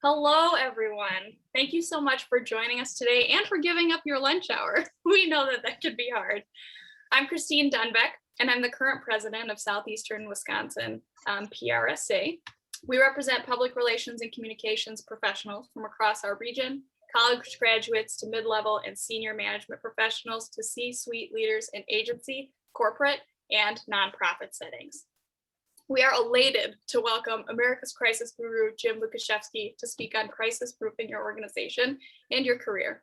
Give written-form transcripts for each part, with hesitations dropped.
Hello, everyone. Thank you so much for joining us today and for giving up your lunch hour. We know that can be hard. I'm Christine Dunbeck, and I'm the current president of Southeastern Wisconsin PRSA. We represent public relations and communications professionals from across our region, college graduates to mid-level and senior management professionals to C-suite leaders in agency, corporate, and nonprofit settings. We are elated to welcome America's crisis guru, Jim Lukaszewski, to speak on crisis proofing your organization and your career.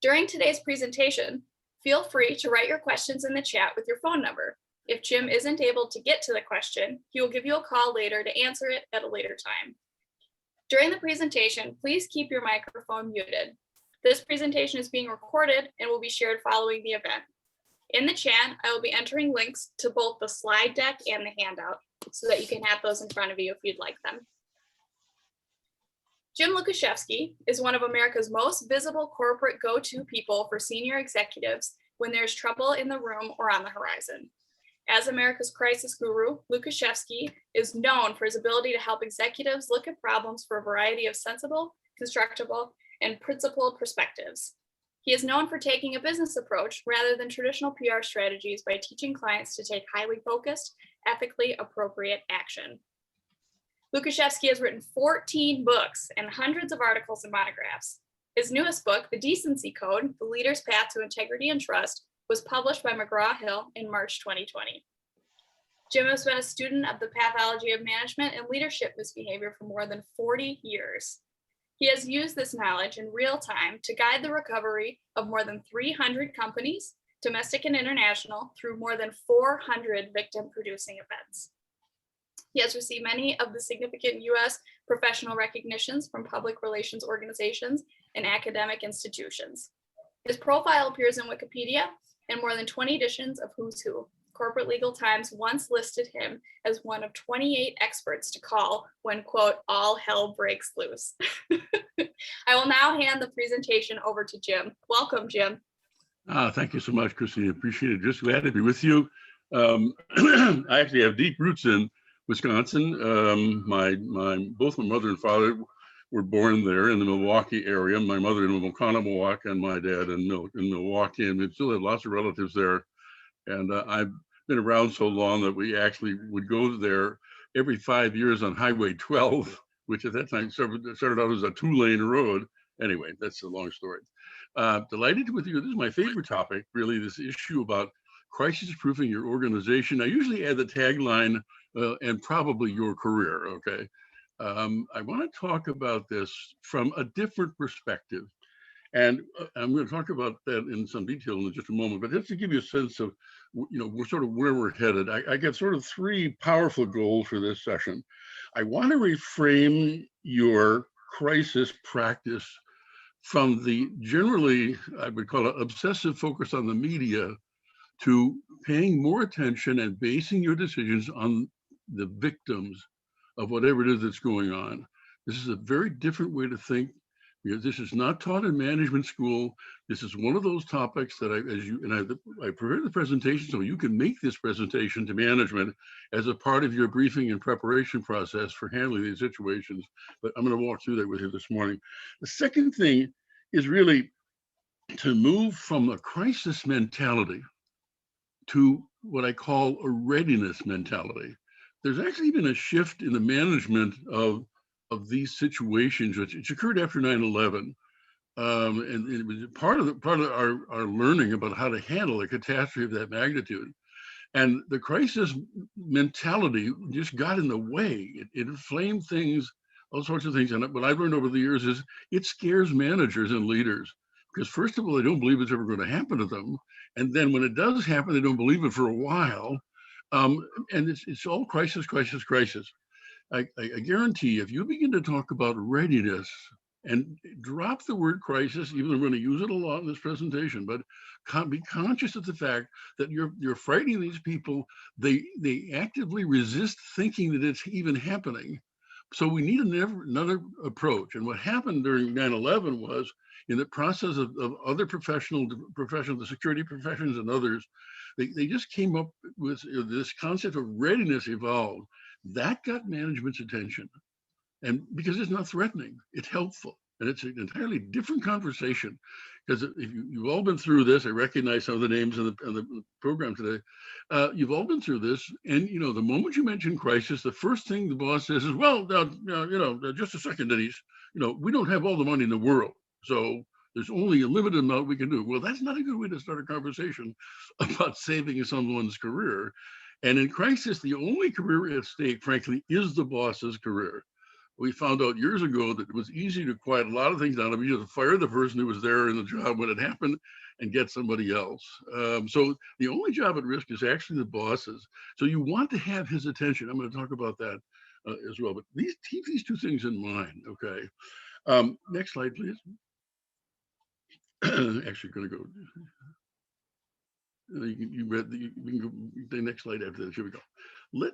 During today's presentation, feel free to write your questions in the chat with your phone number. If Jim isn't able to get to the question, he will give you a call later to answer it at a later time. During the presentation, please keep your microphone muted. This presentation is being recorded and will be shared following the event. In the chat, I will be entering links to both the slide deck and the handout so that you can have those in front of you if you'd like them. Jim Lukaszewski is one of America's most visible corporate go-to people for senior executives when there's trouble in the room or on the horizon. As America's crisis guru, Lukaszewski is known for his ability to help executives look at problems for a variety of sensible, constructible, and principled perspectives. He is known for taking a business approach rather than traditional PR strategies by teaching clients to take highly focused, ethically appropriate action. Lukaszewski has written 14 books and hundreds of articles and monographs. His newest book, The Decency Code, The Leader's Path to Integrity and Trust, was published by McGraw-Hill in March 2020. Jim has been a student of the pathology of management and leadership misbehavior for more than 40 years. He has used this knowledge in real time to guide the recovery of more than 300 companies, domestic and international, through more than 400 victim-producing events. He has received many of the significant U.S. professional recognitions from public relations organizations and academic institutions. His profile appears in Wikipedia and more than 20 editions of Who's Who. Corporate Legal Times once listed him as one of 28 experts to call when, quote, all hell breaks loose. I will now hand the presentation over to Jim. Welcome, Jim. Thank you so much, Christine. Appreciate it. Just glad to be with you. I actually have deep roots in Wisconsin. Both my mother and father were born there in the Milwaukee area. My mother in Unconscionable and my dad in Milwaukee, and we still have lots of relatives there. And I've been around so long that we actually would go there every 5 years on Highway 12, which at that time started out as a 2-lane road. Anyway, that's a long story. Delighted with you. This is my favorite topic, really, this issue about crisis-proofing your organization. I usually add the tagline, and probably your career, okay? I want to talk about this from a different perspective. And I'm going to talk about that in some detail in just a moment, but just to give you a sense of, we're sort of where we're headed. I got sort of 3 powerful goals for this session. I want to reframe your crisis practice from the generally, I would call it obsessive focus on the media, to paying more attention and basing your decisions on the victims of whatever it is that's going on. This is a very different way to think. Because this is not taught in management school. This is one of those topics that I prepared the presentation so you can make this presentation to management as a part of your briefing and preparation process for handling these situations. But I'm going to walk through that with you this morning. The second thing is really to move from a crisis mentality to what I call a readiness mentality. There's actually been a shift in the management of these situations, which occurred after 9/11, and it was part of our learning about how to handle a catastrophe of that magnitude. And the crisis mentality just got in the way. It inflamed things, all sorts of things. And what I've learned over the years is it scares managers and leaders because, first of all, they don't believe it's ever going to happen to them, and then when it does happen, they don't believe it for a while. And it's all crisis. I guarantee if you begin to talk about readiness and drop the word crisis, even though I'm going to use it a lot in this presentation, but be conscious of the fact that you're frightening these people. They actively resist thinking that it's even happening. So we need another approach. And what happened during 9/11 was, in the process of other professionals, the security professions and others, they just came up with this concept of readiness evolved. That got management's attention. And because it's not threatening, it's helpful. And it's an entirely different conversation. Because if you've all been through this, I recognize some of the names in the program today. You've all been through this. And, the moment you mention crisis, the first thing the boss says is, well, just a second, Denise, we don't have all the money in the world. So there's only a limited amount we can do. Well, that's not a good way to start a conversation about saving someone's career. And in crisis, the only career at stake, frankly, is the boss's career. We found out years ago that it was easy to quiet a lot of things down. You just fire the person who was there in the job when it happened and get somebody else. So the only job at risk is actually the boss's. So you want to have his attention. I'm going to talk about that as well. But keep these two things in mind, okay? Next slide, please. Actually, going to go. You read you can go the next slide after this. Here we go.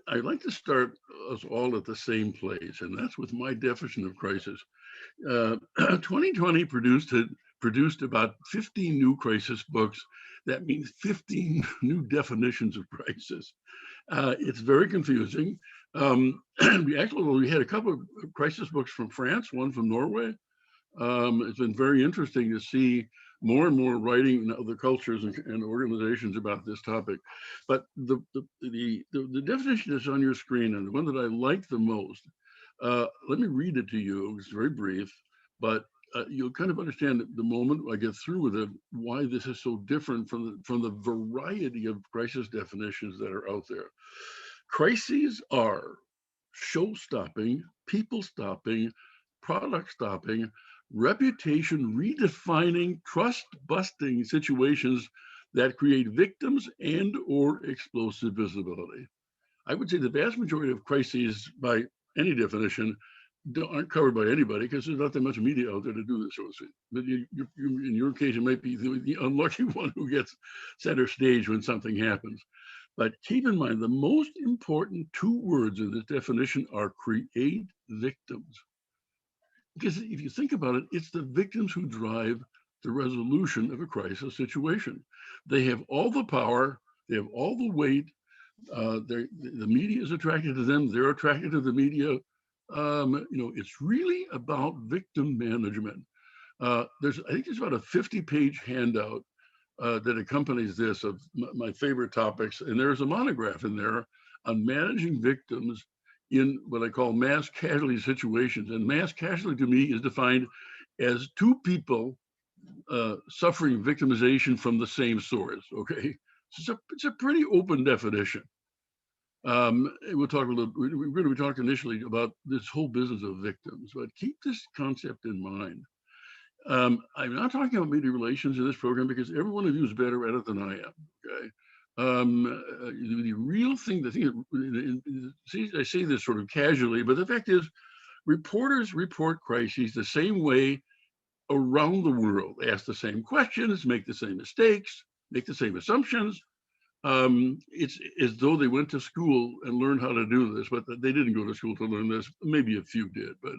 I'd like to start us all at the same place, and that's with my definition of crisis. 2020 produced about 15 new crisis books. That means 15 new definitions of crisis. It's very confusing. We had a couple of crisis books from France, one from Norway. It's been very interesting to see more and more writing in other cultures and organizations about this topic. But the definition is on your screen, and the one that I like the most, let me read it to you. It's very brief, but you'll kind of understand the moment I get through with it, why this is so different from the variety of crisis definitions that are out there. Crises are show-stopping, people-stopping, product-stopping, reputation redefining, trust-busting situations that create victims and or explosive visibility. I would say the vast majority of crises, by any definition, aren't covered by anybody because there's not that much media out there to do this sort of thing. But in your case, it might be the unlucky one who gets center stage when something happens. But keep in mind, the most important two words in this definition are create victims. Because if you think about it, it's the victims who drive the resolution of a crisis situation. They have all the power, they have all the weight, the media is attracted to them, they're attracted to the media. It's really about victim management. I think there's about a 50-page handout that accompanies this of my favorite topics, and there's a monograph in there on managing victims in what I call mass casualty situations. And mass casualty to me is defined as two people suffering victimization from the same source, okay? It's a pretty open definition. We're going to be talking initially about this whole business of victims, but keep this concept in mind. I'm not talking about media relations in this program because every one of you is better at it than I am, okay? The real thing, I say this sort of casually, but the fact is, reporters report crises the same way around the world, ask the same questions, make the same mistakes, make the same assumptions. It's as though they went to school and learned how to do this, but they didn't go to school to learn this. Maybe a few did, but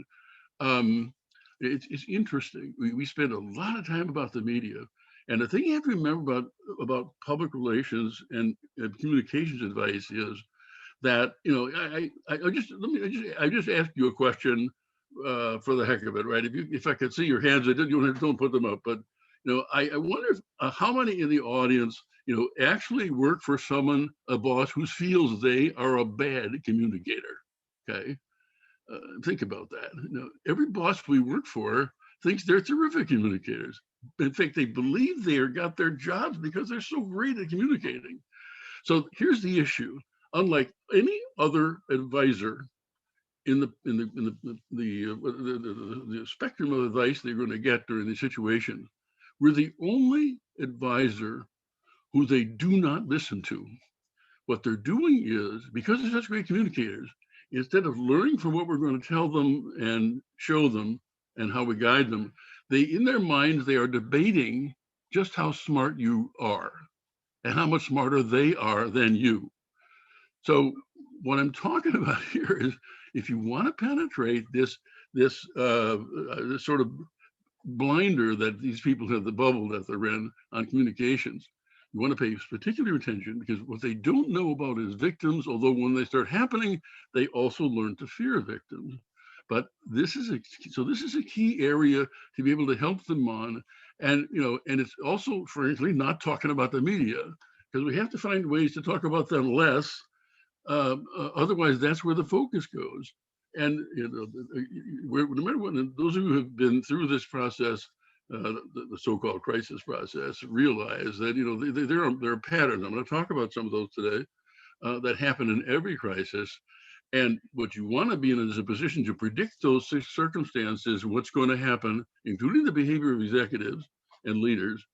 it's interesting. We spend a lot of time about the media. And the thing you have to remember about public relations and communications advice is that, I just asked you a question for the heck of it, right? If I could see your hands, don't put them up. But I wonder how many in the audience, actually work for a boss who feels they are a bad communicator. Okay, think about that. Every boss we work for thinks they're terrific communicators. In fact, they believe they got their jobs because they're so great at communicating. So here's the issue: unlike any other advisor in the spectrum of advice they're going to get during the situation, we're the only advisor who they do not listen to. What they're doing is, because they're such great communicators, instead of learning from what we're going to tell them and show them and how we guide them, in their minds, they are debating just how smart you are and how much smarter they are than you. So what I'm talking about here is, if you want to penetrate this sort of blinder that these people have, the bubble that they're in on communications, you want to pay particular attention, because what they don't know about is victims, although when they start happening, they also learn to fear victims. But this is a key area to be able to help them on. And, and it's also, frankly, not talking about the media, because we have to find ways to talk about them less. Otherwise, that's where the focus goes. And no matter what, those of you who have been through this process, the so-called crisis process, realize that there are patterns. I'm going to talk about some of those today that happen in every crisis. And what you want to be in is a position to predict those circumstances, what's going to happen, including the behavior of executives and leaders,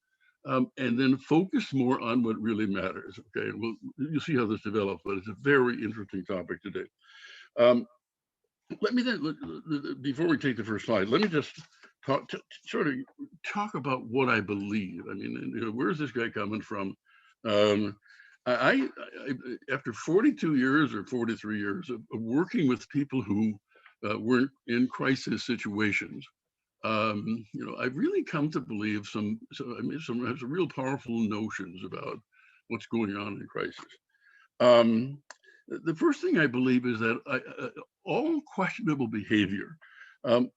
and then focus more on what really matters. Okay, and you'll see how this develops, but it's a very interesting topic today. Let me then, before we take the first slide, let me just sort of talk about what I believe. I mean, where's this guy coming from? I after 42 years or 43 years of working with people who were in crisis situations, I've really come to believe some real powerful notions about what's going on in crisis. The first thing I believe is that all questionable behavior,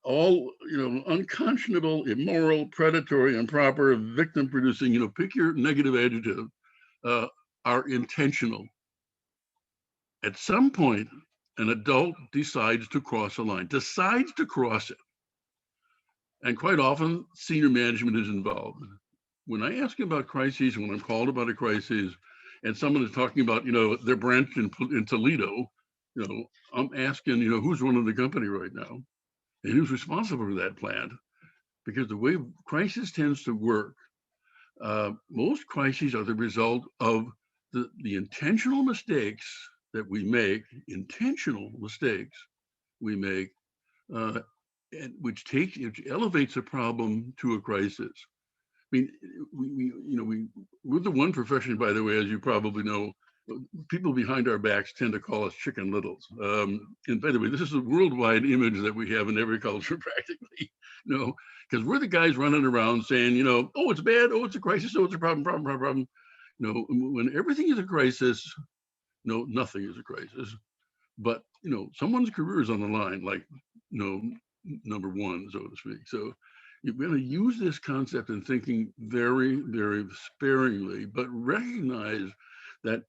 all unconscionable, immoral, predatory, improper, victim-producing, pick your negative adjective, are intentional. At some point, an adult decides to cross a line, decides to cross it. And quite often, senior management is involved. When I ask about crises, when I'm called about a crisis, and someone is talking about, their branch in Toledo, I'm asking, who's running the company right now? And who's responsible for that plant? Because the way crisis tends to work, most crises are the result of the intentional mistakes that we make, which elevates a problem to a crisis. I mean, we're the one profession, by the way, as you probably know, people behind our backs tend to call us chicken littles. And by the way, this is a worldwide image that we have in every culture practically, because we're the guys running around saying, oh, it's bad, oh, it's a crisis, oh, it's a problem. When everything is a crisis, nothing is a crisis. But, someone's career is on the line, like, number one, so to speak. So you're going to use this concept in thinking very, very sparingly, but recognize that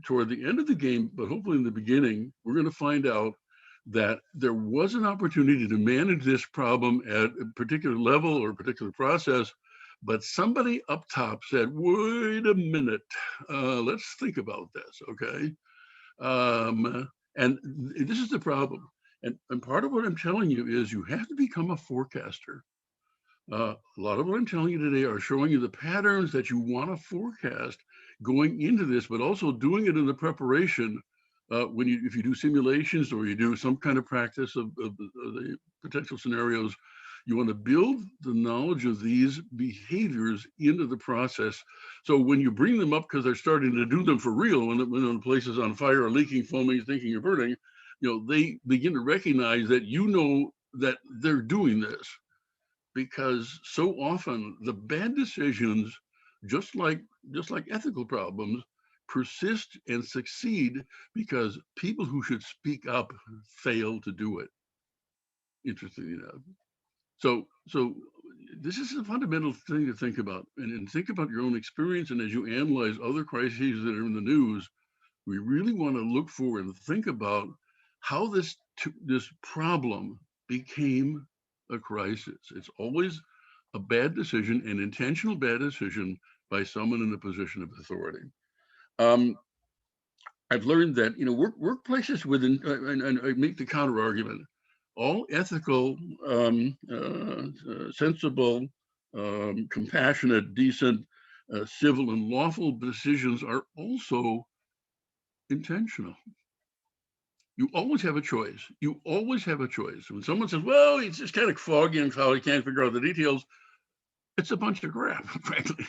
toward the end of the game, but hopefully in the beginning, we're going to find out that there was an opportunity to manage this problem at a particular level or a particular process, but somebody up top said, wait a minute, let's think about this, okay? And this is the problem. And part of what I'm telling you is you have to become a forecaster. A lot of what I'm telling you today are showing you the patterns that you want to forecast going into this, but also doing it in the preparation if you do simulations or you do some kind of practice of the potential scenarios. You want to build the knowledge of these behaviors into the process. So when you bring them up because they're starting to do them for real, when the place is on fire or leaking, foaming, thinking you're burning, they begin to recognize that that they're doing this. Because so often the bad decisions, just like ethical problems, persist and succeed because people who should speak up fail to do it. Interestingly enough. So this is a fundamental thing to think about, and think about your own experience. And as you analyze other crises that are in the news, we really want to look for and think about how this problem became a crisis. It's always a bad decision, an intentional bad decision by someone in a position of authority. I've learned that workplaces and I make the counter argument. All ethical, sensible, compassionate, decent, civil, and lawful decisions are also intentional. You always have a choice. You always have a choice. When someone says, well, it's just kind of foggy and how he can't figure out the details, it's a bunch of crap, frankly.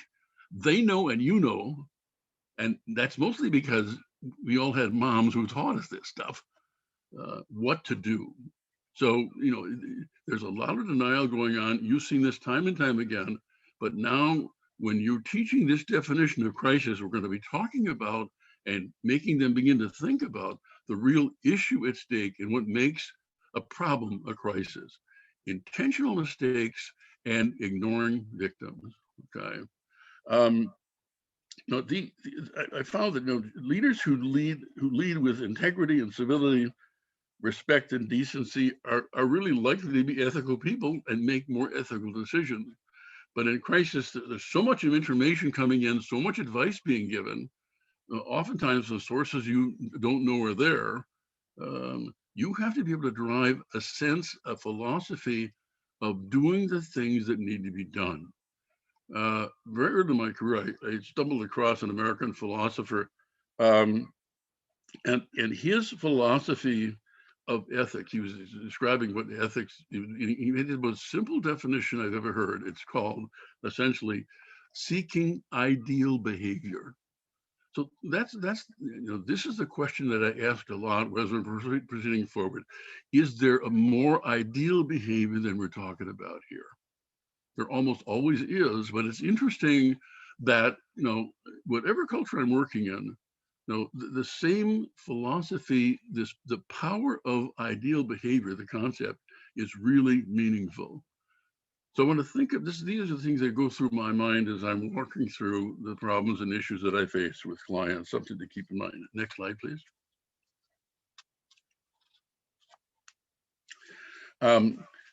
They know and you know, and that's mostly because we all had moms who taught us this stuff, what to do. So, there's a lot of denial going on. You've seen this time and time again, but now when you're teaching this definition of crisis, we're going to be talking about and making them begin to think about the real issue at stake and what makes a problem, a crisis. Intentional mistakes and ignoring victims. Okay. No, I found that leaders who lead with integrity and civility, respect and decency are really likely to be ethical people and make more ethical decisions. But in crisis, there's so much of information coming in, so much advice being given. Oftentimes, the sources you don't know are there. You have to be able to drive a sense, a philosophy of doing the things that need to be done. Very early in my career, I stumbled across an American philosopher, and his philosophy of ethics, he was describing what ethics, he made the most simple definition I've ever heard. It's called essentially seeking ideal behavior. So that's this is the question that I ask a lot as we're proceeding forward. Is there a more ideal behavior than we're talking about here? There almost always is, but it's interesting that whatever culture I'm working in, the same philosophy, the power of ideal behavior, the concept is really meaningful. So I want to think of this. These are the things that go through my mind as I'm walking through the problems and issues that I face with clients. Something to keep in mind. Next slide, please.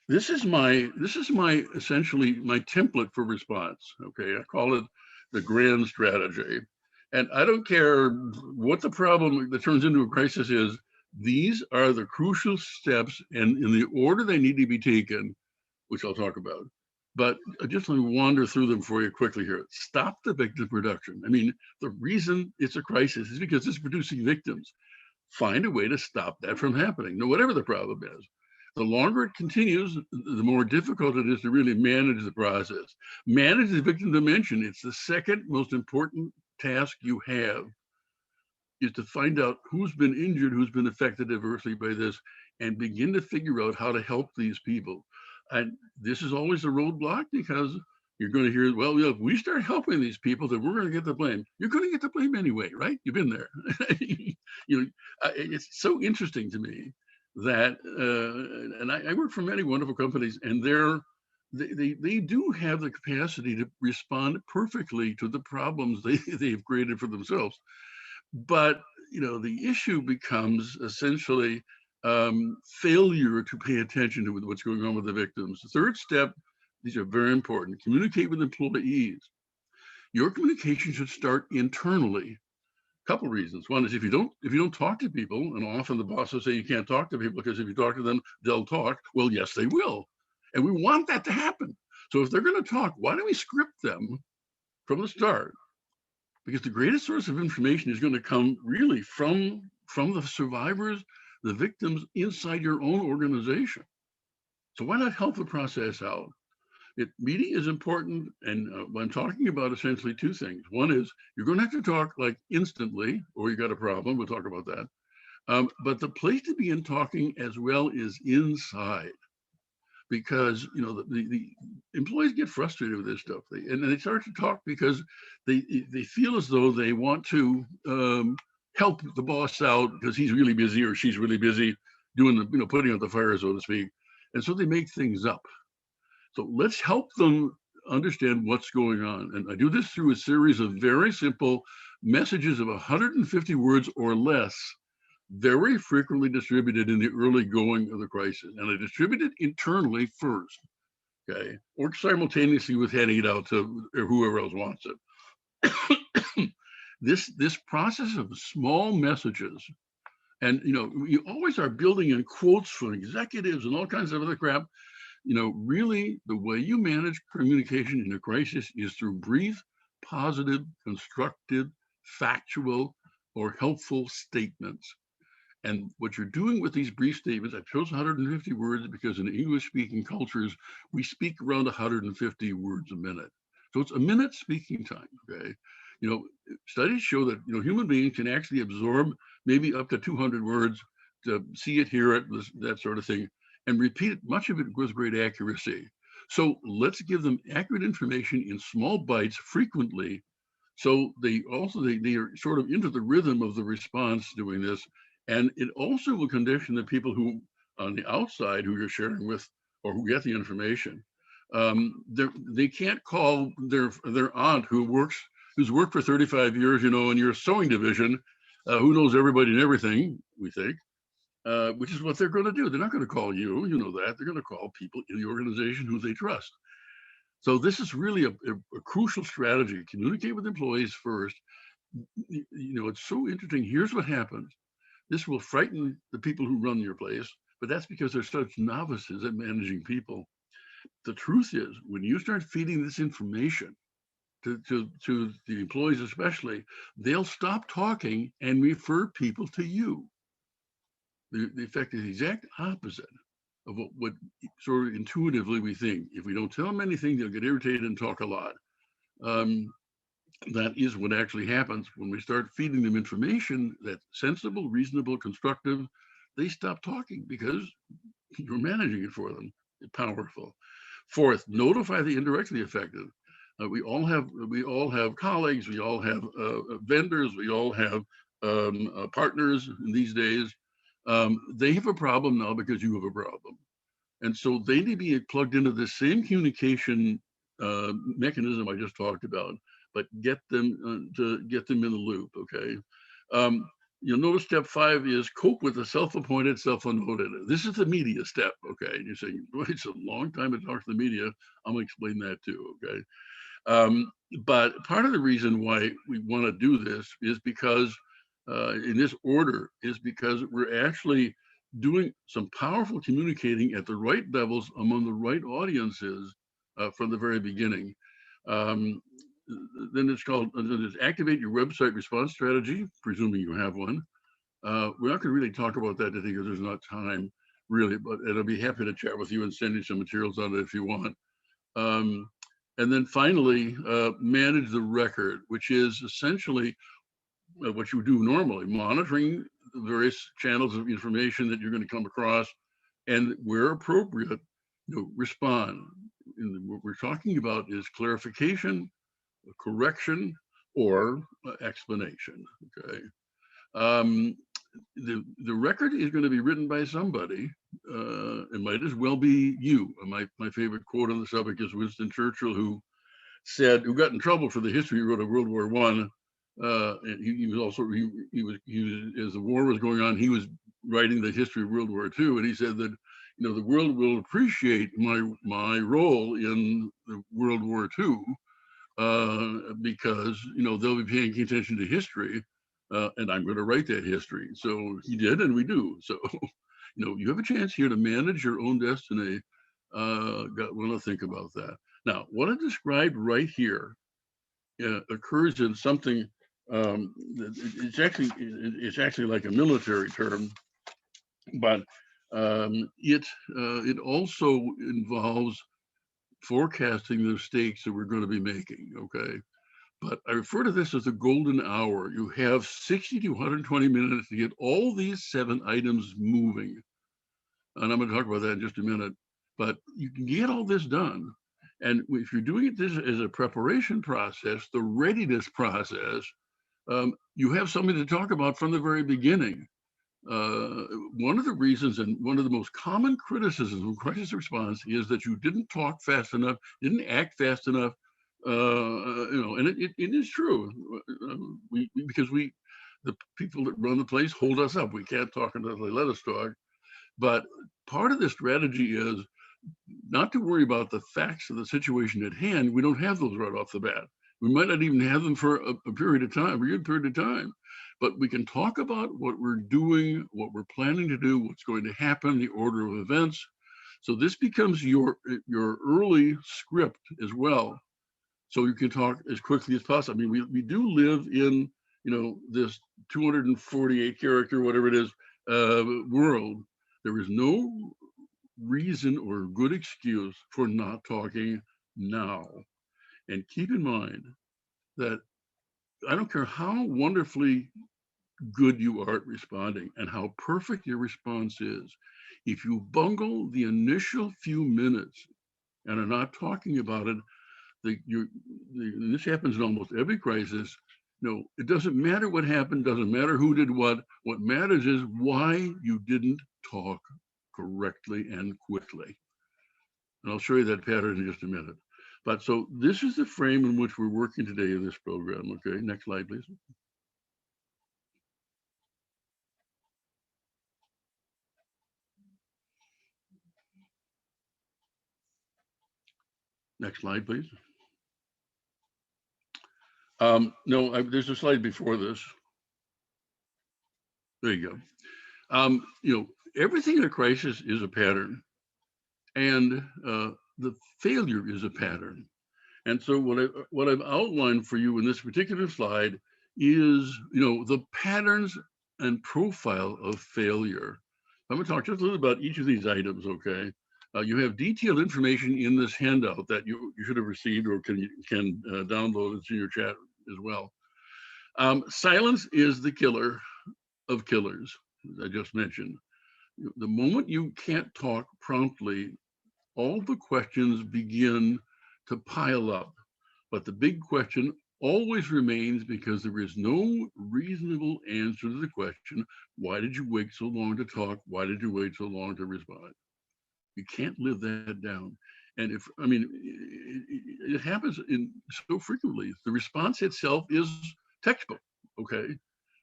This is my essentially my template for response. Okay, I call it the grand strategy. And I don't care what the problem that turns into a crisis is, these are the crucial steps and in the order they need to be taken, which I'll talk about. But I just want to wander through them for you quickly here. Stop the victim production. I mean, the reason it's a crisis is because it's producing victims. Find a way to stop that from happening, whatever the problem is. The longer it continues, the more difficult it is to really manage the process. Manage the victim dimension. It's the second most important task you have, is to find out who's been injured, who's been affected adversely by this, and begin to figure out how to help these people. And this is always a roadblock, because you're going to hear, well, if we start helping these people, then we're going to get the blame. You're going to get the blame anyway, right? You've been there. It's so interesting to me that, and I work for many wonderful companies, and they do have the capacity to respond perfectly to the problems they've created for themselves. But the issue becomes essentially failure to pay attention to what's going on with the victims. The third step, these are very important. Communicate with employees. Your communication should start internally. A couple reasons. One is if you don't talk to people, and often the boss will say you can't talk to people because if you talk to them, they'll talk. Well, yes, they will. And we want that to happen. So if they're going to talk, why don't we script them from the start? Because the greatest source of information is going to come really from the survivors, the victims inside your own organization. So why not help the process out? Meeting is important, and I'm talking about essentially two things. One is you're going to have to talk like instantly, or you got a problem. We'll talk about that. But the place to begin talking as well is inside, because the employees get frustrated with this stuff, and they start to talk because they feel as though they want to help the boss out because he's really busy or she's really busy doing the putting out the fire, so to speak, and so they make things up. So let's help them understand what's going on. And I do this through a series of very simple messages of 150 words or less, very frequently distributed in the early going of the crisis. And I distribute it internally first, okay? Or simultaneously with handing it out to whoever else wants it. This process of small messages, and you always are building in quotes from executives and all kinds of other crap. Really, the way you manage communication in a crisis is through brief, positive, constructive, factual, or helpful statements. And what you're doing with these brief statements, I chose 150 words because in English-speaking cultures, we speak around 150 words a minute. So it's a minute speaking time, okay? Studies show that, human beings can actually absorb maybe up to 200 words to see it, hear it, that sort of thing, and repeat it, much of it with great accuracy. So let's give them accurate information in small bites frequently. So they are sort of into the rhythm of the response doing this. And it also will condition the people who on the outside who you're sharing with or who get the information. They can't call their aunt who's worked for 35 years, in your sewing division, who knows everybody and everything, we think, which is what they're going to do. They're not going to call you, that. They're going to call people in the organization who they trust. So this is really a crucial strategy. Communicate with employees first. It's so interesting. Here's what happens. This will frighten the people who run your place, but that's because they're such novices at managing people. The truth is, when you start feeding this information to the employees especially, they'll stop talking and refer people to you. The effect is the exact opposite of what sort of intuitively we think. If we don't tell them anything, they'll get irritated and talk a lot. That is what actually happens when we start feeding them information that's sensible, reasonable, constructive. They stop talking because you're managing it for them. It's powerful. Fourth, notify the indirectly affected. We all have colleagues. We all have vendors. We all have partners in these days. They have a problem now because you have a problem, and so they need to be plugged into the same communication mechanism I just talked about, but get them in the loop. Okay. You'll notice step 5 is cope with the self-appointed, self-unnoted. This is the media step. Okay. And you're saying, boy, it's a long time to talk to the media. I'm going to explain that too. Okay. But part of the reason why we want to do this is because in this order is because we're actually doing some powerful communicating at the right levels among the right audiences from the very beginning. Then it's activate your website response strategy, presuming you have one. We're not going to really talk about that today because there's not time really, but I'll be happy to chat with you and send you some materials on it if you want. And then finally, manage the record, which is essentially what you do normally, monitoring the various channels of information that you're going to come across, and where appropriate, respond. And what we're talking about is clarification, correction, or explanation. Okay. The record is going to be written by somebody. It might as well be you. My favorite quote on the subject is Winston Churchill, who got in trouble for the history he wrote of World War I. And he was also as the war was going on, he was writing the history of World War II, and he said that the world will appreciate my role in the World War II because they'll be paying attention to history. And I'm going to write that history. So he did, and we do. So, you have a chance here to manage your own destiny. Want to think about that. Now, what I described right here occurs in something. It's actually like a military term, but it also involves forecasting the stakes that we're going to be making. Okay. But I refer to this as the golden hour. You have 60 to 120 minutes to get all these 7 items moving. And I'm going to talk about that in just a minute. But you can get all this done. And if you're doing it this as a preparation process, the readiness process, you have something to talk about from the very beginning. One of the reasons and one of the most common criticisms of crisis response is that you didn't talk fast enough, didn't act fast enough. And it is true. Because the people that run the place hold us up. We can't talk until they let us talk. But part of the strategy is not to worry about the facts of the situation at hand. We don't have those right off the bat. We might not even have them for a good period of time. But we can talk about what we're doing, what we're planning to do, what's going to happen, the order of events. So this becomes your early script as well. So you can talk as quickly as possible. I mean, we do live in, this 248 character, whatever it is, world. There is no reason or good excuse for not talking now. And keep in mind that I don't care how wonderfully good you are at responding and how perfect your response is. If you bungle the initial few minutes and are not talking about it, this happens in almost every crisis. It doesn't matter what happened, doesn't matter who did what. What matters is why you didn't talk correctly and quickly. And I'll show you that pattern in just a minute. But so this is the frame in which we're working today in this program. Okay, next slide, please. Next slide, please. No, there's a slide before this. There you go. Everything in a crisis is a pattern, and the failure is a pattern. And so what I've outlined for you in this particular slide is, the patterns and profile of failure. I'm going to talk just a little about each of these items, okay? You have detailed information in this handout that you should have received or can download. It's in your chat as well. Silence is the killer of killers, as I just mentioned. The moment you can't talk promptly, all the questions begin to pile up. But the big question always remains, because there is no reasonable answer to the question, why did you wait so long to talk? Why did you wait so long to respond? You can't live that down. And it happens so frequently. The response itself is textbook, okay?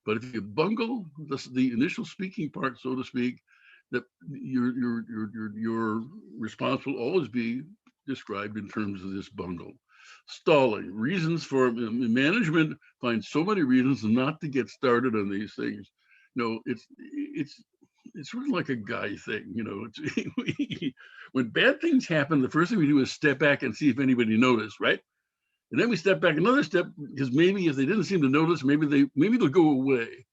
But if you bungle the initial speaking part, so to speak, that your response will always be described in terms of this bungle. Stalling, reasons for management finds so many reasons not to get started on these things. It's sort of like a guy thing, when bad things happen, the first thing we do is step back and see if anybody noticed, right? And then we step back another step, because maybe if they didn't seem to notice, maybe they'll go away.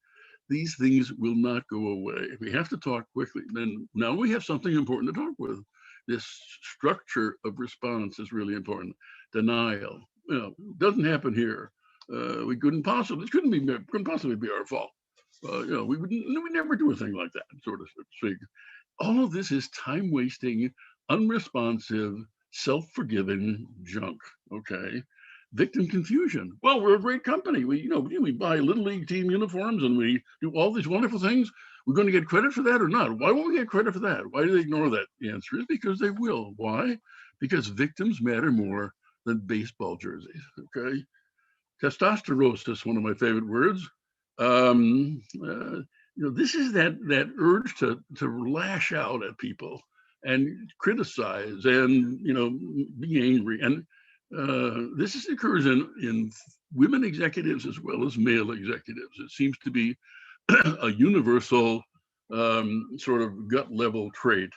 These things will not go away. We have to talk quickly. Then now we have something important to talk with. This structure of response is really important. Denial, doesn't happen here. We couldn't possibly be our fault. We never do a thing like that, sort of speak. All of this is time-wasting, unresponsive, self-forgiving junk. Okay. Victim confusion. Well, we're a great company. We buy little league team uniforms and we do all these wonderful things. We're going to get credit for that or not? Why won't we get credit for that? Why do they ignore that? The answer is because they will. Why? Because victims matter more than baseball jerseys. Okay. Testosterosis, one of my favorite words. This is that urge to lash out at people and criticize and be angry. And this occurs in women executives as well as male executives. It seems to be a universal sort of gut level trait.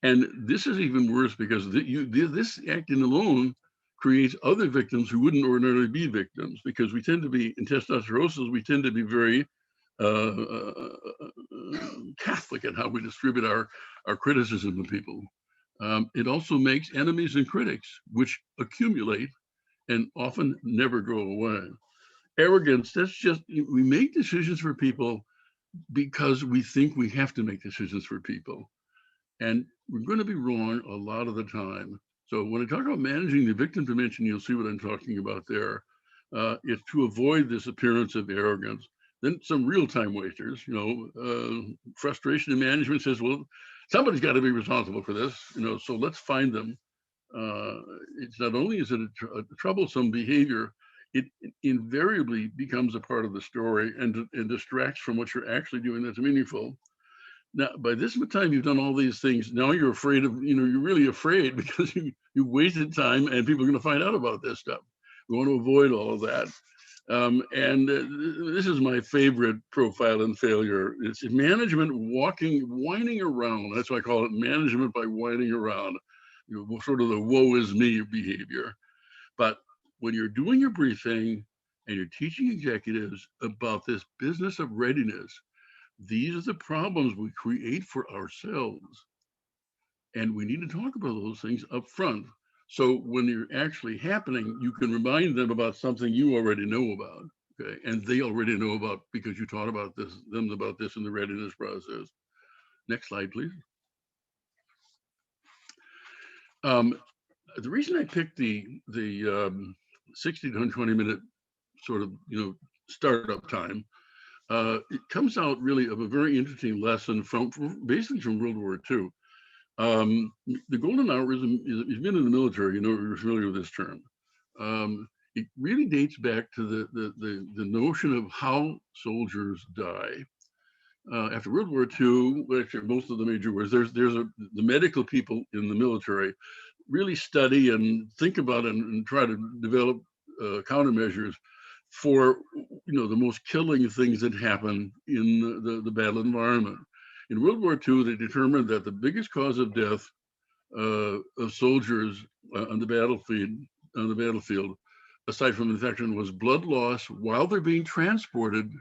And this is even worse because this acting alone creates other victims who wouldn't ordinarily be victims, because we tend to be, in testosterosis, we tend to be very Catholic in how we distribute our criticism of people. It also makes enemies and critics, which accumulate and often never go away. Arrogance, that's just, we make decisions for people because we think we have to make decisions for people. And we're going to be wrong a lot of the time. So when I talk about managing the victim dimension, you'll see what I'm talking about there. It's to avoid this appearance of arrogance. Then some real time wasters, frustration in management says, well, somebody's got to be responsible for this, so let's find them. It's not only is it a troublesome behavior, it invariably becomes a part of the story and distracts from what you're actually doing that's meaningful. Now, by this time you've done all these things, now you're afraid of, you're really afraid because you wasted time and people are going to find out about this stuff. We want to avoid all of that. This is my favorite profile in failure. It's management whining around. That's why I call it management by whining around, sort of the woe is me behavior. But when you're doing your briefing and you're teaching executives about this business of readiness, these are the problems we create for ourselves. And we need to talk about those things up front. So when they're actually happening, you can remind them about something you already know about, okay? And they already know about because you taught them about this in the readiness process. Next slide, please. The reason I picked the 60 to 120 minute sort of, startup time it comes out really of a very interesting lesson basically from World War II. The golden hour is, you've been in the military, you know, you're familiar with this term. It really dates back to the notion of how soldiers die. After World War II, which are most of the major wars, the medical people in the military really study and think about it and try to develop countermeasures for, you know, the most killing things that happen in the battle environment. In World War II, they determined that the biggest cause of death of soldiers on the battlefield, aside from infection, was blood loss while they're being transported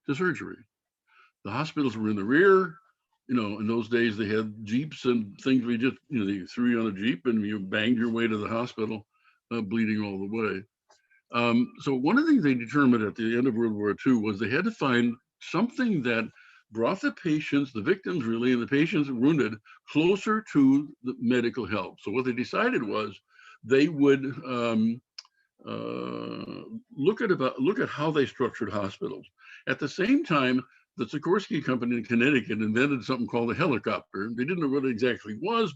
to surgery. The hospitals were in the rear. You know, in those days they had jeeps and things. We just, you know, they threw you on a jeep and you banged your way to the hospital, bleeding all the way. So one of the things they determined at the end of World War II was they had to find something that brought the patients, the victims really, and the patients wounded closer to the medical help. So what they decided was they would look at how they structured hospitals. At the same time, the Sikorsky Company in Connecticut invented something called a helicopter. They didn't know what it exactly was,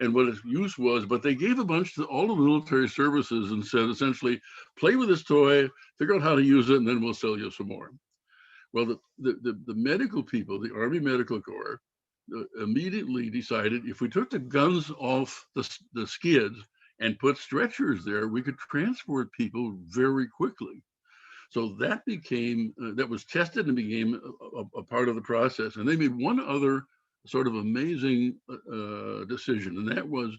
and what its use was, but they gave a bunch to all the military services and said, essentially, play with this toy, figure out how to use it, and then we'll sell you some more. Well, the medical people, the Army Medical Corps, immediately decided if we took the guns off the skids and put stretchers there, we could transport people very quickly. So that became, that was tested and became a part of the process. And they made one other sort of amazing decision, and that was,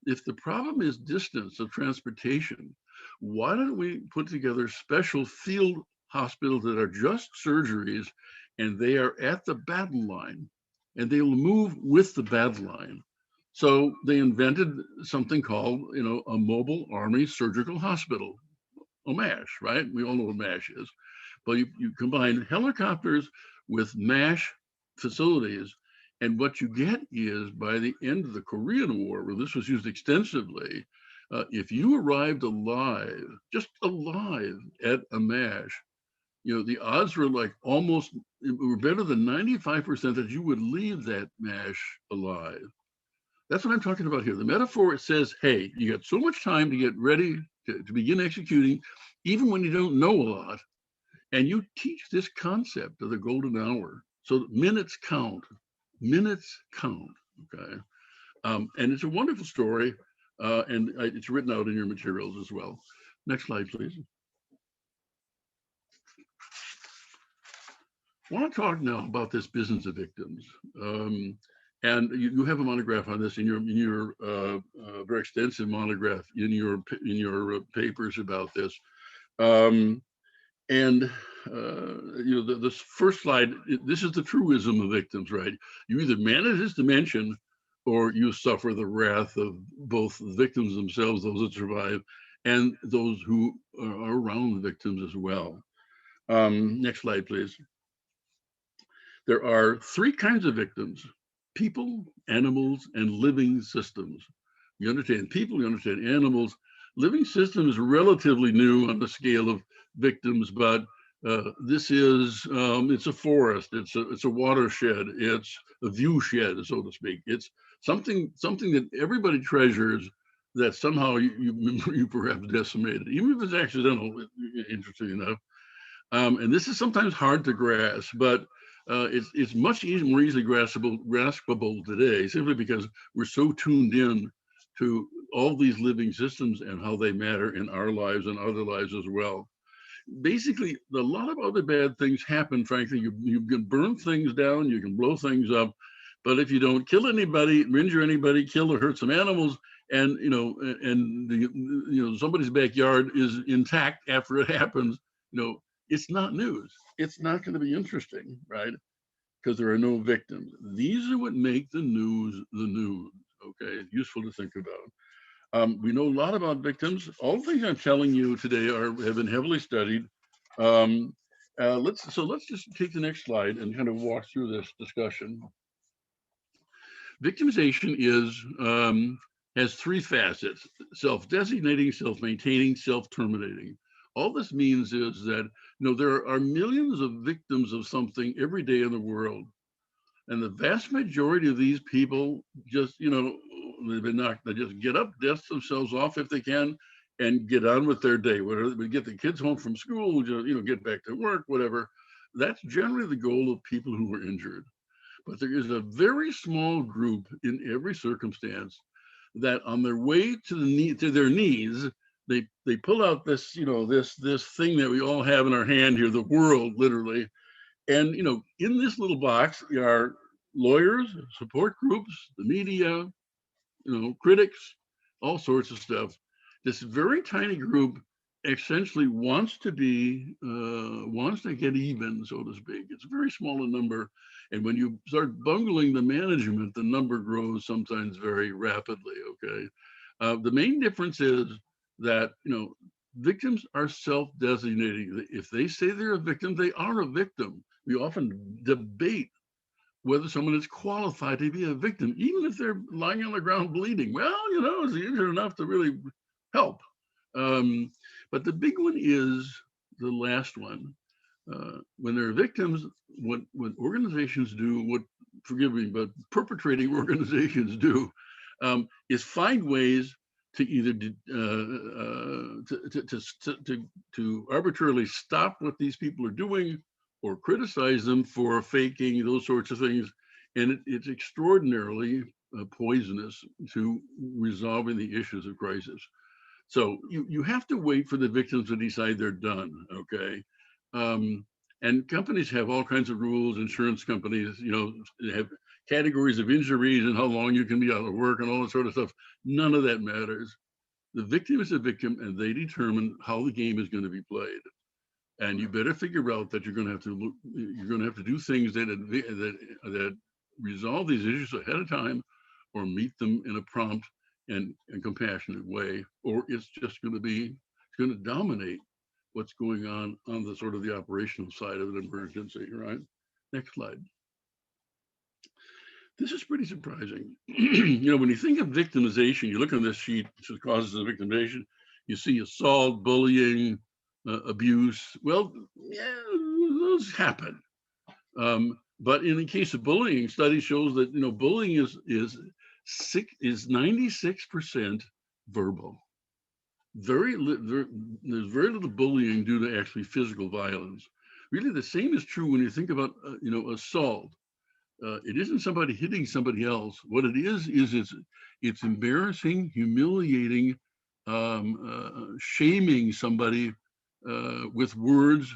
if the problem is distance of transportation, why don't we put together special field hospitals that are just surgeries, and they are at the battle line, and they will move with the battle line. So they invented something called, you know, a mobile army surgical hospital, a MASH, right? We all know what MASH is. But you combine helicopters with MASH facilities, and what you get is, by the end of the Korean War, where this was used extensively, if you arrived alive, just alive at a MASH, you know, the odds were like were better than 95% that you would leave that MASH alive. That's what I'm talking about here. The metaphor, it says, hey, you got so much time to get ready to begin executing, even when you don't know a lot. And you teach this concept of the golden hour. So minutes count, okay? And it's a wonderful story, and it's written out in your materials as well. Next slide, please. I want to talk now about this business of victims. And you have a monograph on this in your very extensive monograph in your papers about this. You know, this first slide, this is the truism of victims, right? You either manage this dimension, or you suffer the wrath of both the victims themselves, those that survive, and those who are around the victims as well. Next slide, please. There are three kinds of victims: people, animals, and living systems. You understand people, you understand animals. Living systems is relatively new on the scale of victims, but this is, it's a forest, it's a watershed, it's a view shed, so to speak. It's something that everybody treasures, that somehow you perhaps decimated, even if it's accidental, interesting enough. And this is sometimes hard to grasp, but it's much more easily graspable today, simply because we're so tuned in to all these living systems and how they matter in our lives and other lives as well. Basically, a lot of other bad things happen, frankly. You can burn things down, you can blow things up, but if you don't kill anybody, injure anybody, kill or hurt some animals, and somebody's backyard is intact after it happens, it's not news. It's not going to be interesting, right? Because there are no victims. These are what make the news the news. Okay, useful to think about. We know a lot about victims. All the things I'm telling you today have been heavily studied. Let's just take the next slide and kind of walk through this discussion. Victimization has three facets: self-designating, self-maintaining, self-terminating. All this means is that, there are millions of victims of something every day in the world. And the vast majority of these people just, they've been knocked, they just get up, dust themselves off if they can, and get on with their day. Whether they get the kids home from school, just, get back to work, whatever. That's generally the goal of people who were injured. But there is a very small group in every circumstance that on their way to their knees, they pull out this, this thing that we all have in our hand here, the world, literally. And in this little box are lawyers, support groups, the media, critics, all sorts of stuff. This very tiny group essentially wants to get even, so to speak. It's a very small a number, and when you start bungling the management, the number grows sometimes very rapidly. Okay, the main difference is that victims are self-designating. If they say they're a victim, they are a victim. We often debate whether someone is qualified to be a victim, even if they're lying on the ground bleeding. Well, is he injured enough to really help? But the big one is the last one. When they're victims, what organizations do, forgive me, but perpetrating organizations do, is find ways to either to arbitrarily stop what these people are doing, or criticize them for faking, those sorts of things. And it's extraordinarily poisonous to resolving the issues of crisis. So you have to wait for the victims to decide they're done, okay? And companies have all kinds of rules. Insurance companies, have categories of injuries and how long you can be out of work and all that sort of stuff. None of that matters. The victim is a victim, and they determine how the game is going to be played. And you better figure out that you're going to have to do things that resolve these issues ahead of time, or meet them in a prompt and compassionate way, or it's going to dominate what's going on the sort of the operational side of an emergency, right? Next slide. This is pretty surprising. When you think of victimization, you look on this sheet, which is causes of victimization, you see assault, bullying, abuse. Well, yeah, those happen. But in the case of bullying, study shows that bullying is 96% verbal. There's very little bullying due to actually physical violence. Really, the same is true when you think about assault. It isn't somebody hitting somebody else. What it is it's embarrassing, humiliating, shaming somebody with words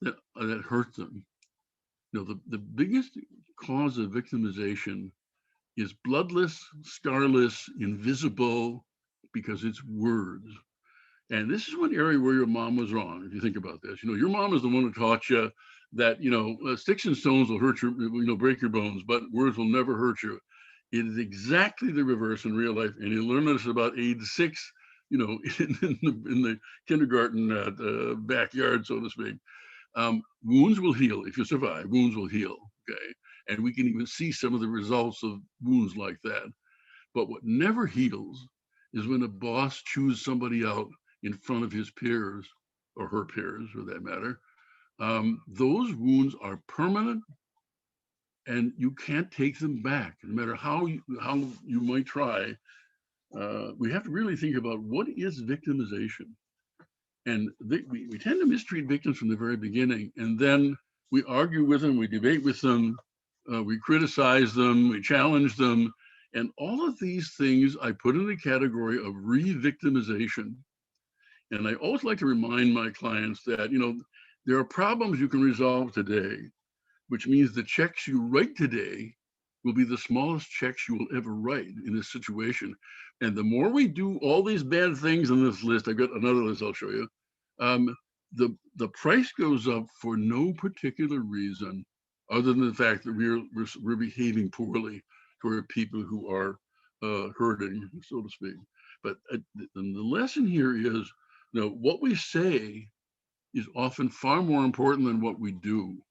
that hurt them. The biggest cause of victimization is bloodless, scarless, invisible, because it's words. And this is one area where your mom was wrong, if you think about this. Your mom is the one who taught you that, sticks and stones will hurt you, break your bones, but words will never hurt you. It is exactly the reverse in real life. And you learn this about age 6, in the kindergarten backyard, so to speak. Wounds will heal. If you survive, wounds will heal, okay? And we can even see some of the results of wounds like that. But what never heals is when a boss chews somebody out in front of his peers, or her peers for that matter. Those wounds are permanent, and you can't take them back, no matter how you might try. We have to really think about what is victimization. And we tend to mistreat victims from the very beginning, and then we argue with them, we debate with them, we criticize them, we challenge them, and all of these things I put in the category of re-victimization. And I always like to remind my clients that there are problems you can resolve today, which means the checks you write today will be the smallest checks you will ever write in this situation. And the more we do all these bad things on this list, I've got another list I'll show you, the price goes up for no particular reason other than the fact that we're behaving poorly toward people who are hurting, so to speak. But the lesson here is, what we say is often far more important than what we do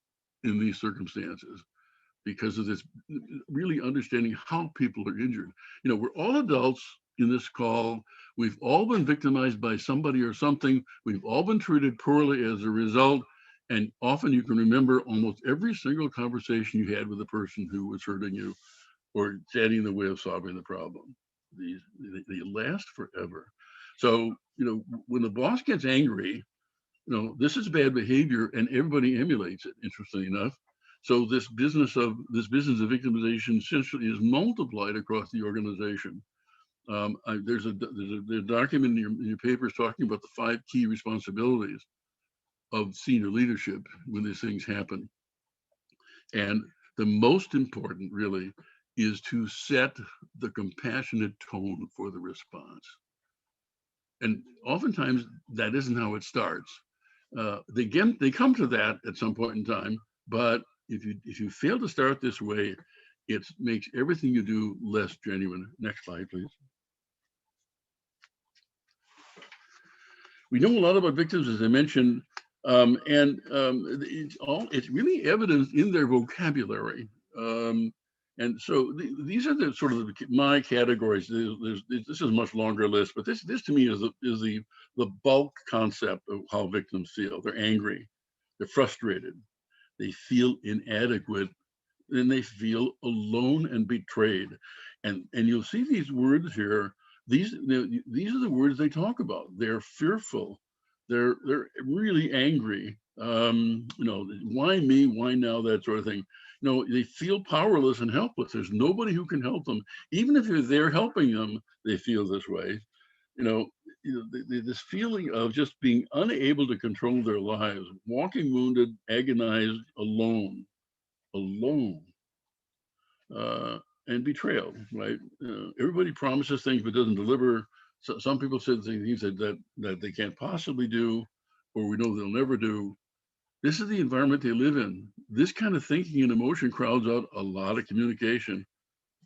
in these circumstances, because of this really understanding how people are injured. We're all adults in this call. We've all been victimized by somebody or something. We've all been treated poorly as a result. And often you can remember almost every single conversation you had with the person who was hurting you or standing in the way of solving the problem. They last forever. So, when the boss gets angry, this is bad behavior and everybody emulates it, interestingly enough. So this business of victimization essentially is multiplied across the organization. There's a document in your papers talking about the 5 key responsibilities of senior leadership when these things happen. And the most important really is to set the compassionate tone for the response. And oftentimes that isn't how it starts. They come to that at some point in time, but if you fail to start this way, it makes everything you do less genuine. Next slide, please. We know a lot about victims, as I mentioned, and it's really evidenced in their vocabulary. And so these are the sort of my categories. This is a much longer list, but this to me is the bulk concept of how victims feel. They're angry, they're frustrated, they feel inadequate, and they feel alone and betrayed. And you'll see these words here. These are the words they talk about. They're fearful. They're really angry. Why me? Why now? That sort of thing. They feel powerless and helpless. There's nobody who can help them. Even if you're there helping them, they feel this way. This feeling of just being unable to control their lives, walking wounded, agonized, alone, and betrayal, right? Everybody promises things but doesn't deliver. So some people said things that they can't possibly do, or we know they'll never do. This is the environment they live in. This kind of thinking and emotion crowds out a lot of communication.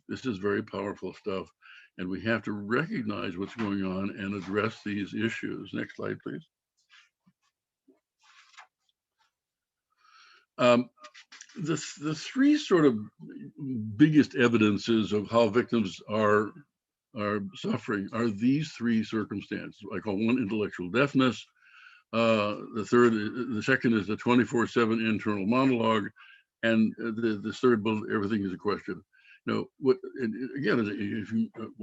This is very powerful stuff. And we have to recognize what's going on and address these issues. Next slide, please. The 3 sort of biggest evidences of how victims are suffering are these 3 circumstances. I call one intellectual deafness. The second is the 24/7 internal monologue, and the third bullet, everything is a question. What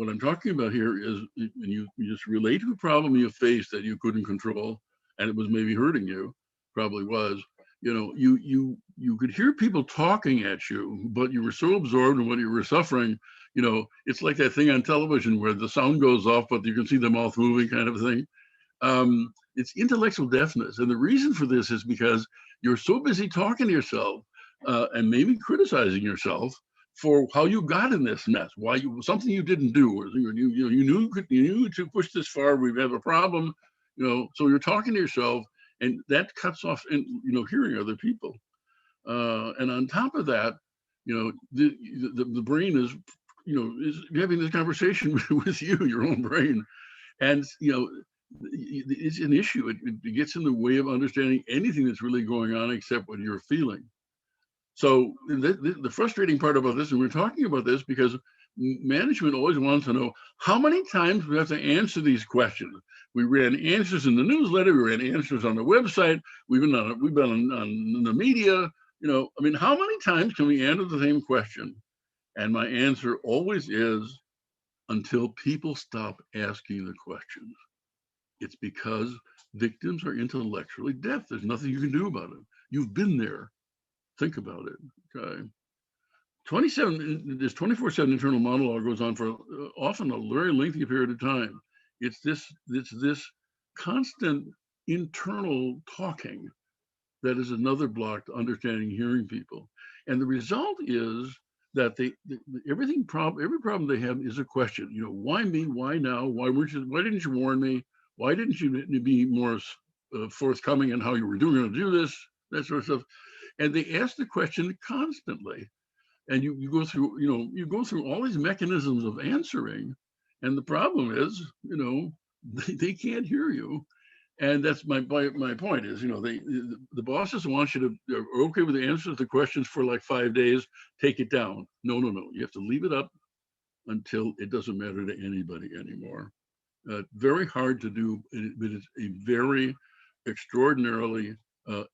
I'm talking about here is when you just relate to a problem you faced that you couldn't control, and it was maybe hurting you, probably was. You could hear people talking at you, but you were so absorbed in what you were suffering. It's like that thing on television where the sound goes off, but you can see the mouth moving, kind of thing. It's intellectual deafness, and the reason for this is because you're so busy talking to yourself and maybe criticizing yourself for how you got in this mess, something you didn't do, or you knew to push this far, we have a problem, so you're talking to yourself, and that cuts off hearing other people. And on top of that, the brain is having this conversation with your own brain, and it's an issue. It gets in the way of understanding anything that's really going on except what you're feeling. So the frustrating part about this, and we're talking about this because management always wants to know how many times we have to answer these questions. We ran answers in the newsletter, we ran answers on the website, we've been on the media. How many times can we answer the same question? And my answer always is, until people stop asking the questions. It's because victims are intellectually deaf. There's nothing you can do about it. You've been there. Think about it. Okay. This 24/7 internal monologue goes on for often a very lengthy period of time. It's this constant internal talking that is another block to understanding hearing people. And the result is that every problem they have is a question. Why me? Why now? Why didn't you warn me? Why didn't you be more forthcoming in how you were going to do this? That sort of stuff. And they ask the question constantly. And you go through all these mechanisms of answering. And the problem is, they can't hear you. And that's my point is, the bosses want you to, are okay with the answers to the questions for like 5 days, take it down. No. You have to leave it up until it doesn't matter to anybody anymore. Very hard to do, but it's a very extraordinarily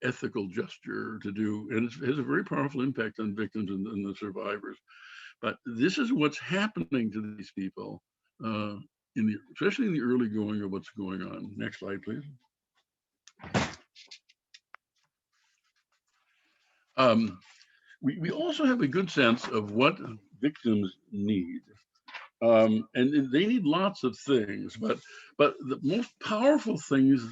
ethical gesture to do, and it has a very powerful impact on victims and the survivors. But this is what's happening to these people, especially in the early going of what's going on. Next slide, please. We also have a good sense of what victims need. And they need lots of things, but the most powerful things